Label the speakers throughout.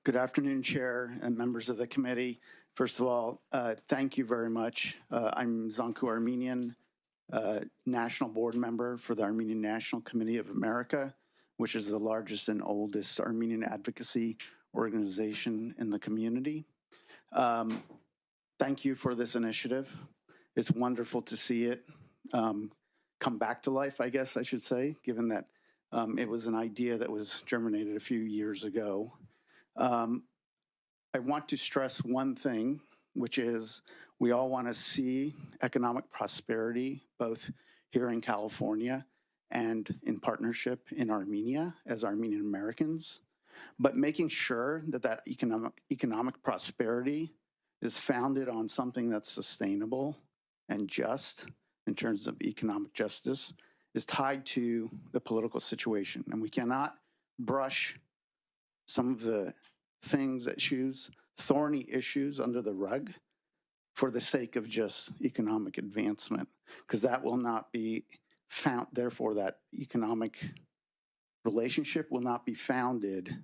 Speaker 1: Good afternoon, Chair and members of the committee. First of all, thank you very much. I'm Zanku Armenian, National Board Member for the Armenian National Committee of America, which is the largest and oldest Armenian advocacy organization in the community. Thank you for this initiative. It's wonderful to see it come back to life, I guess I should say, given that it was an idea that was germinated a few years ago. I want to stress one thing, which is we all want to see economic prosperity, both here in California and in partnership in Armenia as Armenian Americans, but making sure that that economic prosperity is founded on something that's sustainable and just in terms of economic justice is tied to the political situation. And we cannot brush some of the thorny issues under the rug for the sake of just economic advancement, because that will not be found, therefore that economic relationship will not be founded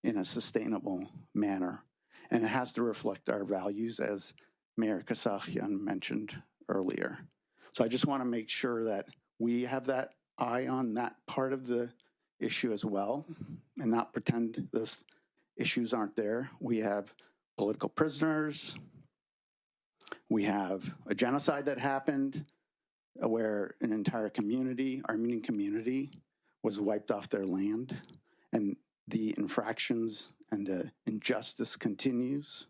Speaker 1: in a sustainable manner. And it has to reflect our values, as Mayor Kasakian mentioned earlier. So I just want to make sure that we have that eye on that part of the issue as well, and not pretend those issues aren't there. We have political prisoners. We have a genocide that happened where an entire community, Armenian community, was wiped off their land, and the infractions and the injustice continues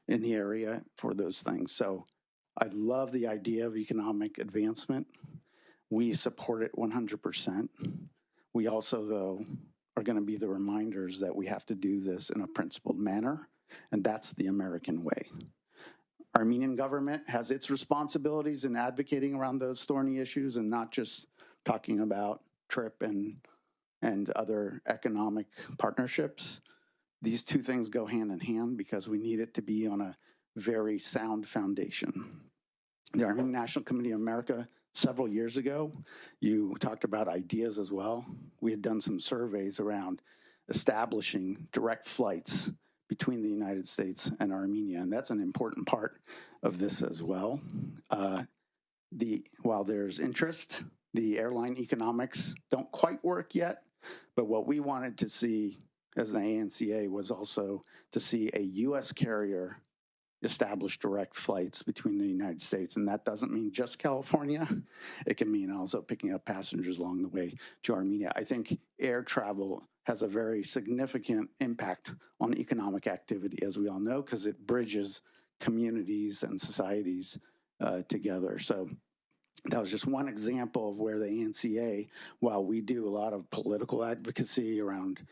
Speaker 1: in the area for those things. So I love the idea of economic advancement. We support it 100%. We also, though, are going to be the reminders that we have to do this in a principled manner, and that's the American way. Armenian government has its responsibilities in advocating around those thorny issues and not just talking about TRIP and other economic partnerships. These two things go hand in hand because we need it to be on a very sound foundation. The Armenian National Committee of America, several years ago, you talked about ideas as well. We had done some surveys around establishing direct flights between the United States and Armenia, and that's an important part of this as well. While there's interest, the airline economics don't quite work yet, but what we wanted to see as the ANCA was also to see a U.S. carrier establish direct flights between the United States. And that doesn't mean just California. It can mean also picking up passengers along the way to Armenia. I think air travel has a very significant impact on economic activity, as we all know, because it bridges communities and societies together. So that was just one example of where the ANCA, while we do a lot of political advocacy around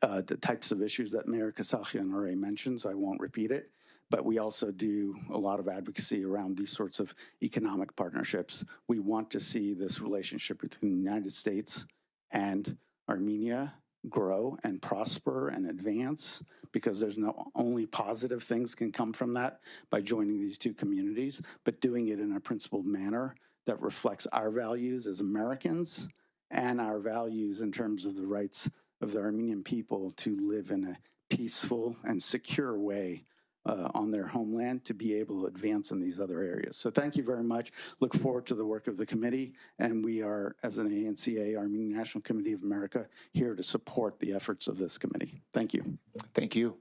Speaker 1: the types of issues that Mayor Kasakian already mentioned, so I won't repeat it, but we also do a lot of advocacy around these sorts of economic partnerships. We want to see this relationship between the United States and Armenia grow and prosper and advance, because there's not only positive things can come from that by joining these two communities, but doing it in a principled manner that reflects our values as Americans and our values in terms of the rights of the Armenian people to live in a peaceful and secure way on their homeland, to be able to advance in these other areas. So thank you very much. Look forward to the work of the committee. And we are, as an ANCA, Armenian National Committee of America, here to support the efforts of this committee. Thank you.
Speaker 2: Thank you.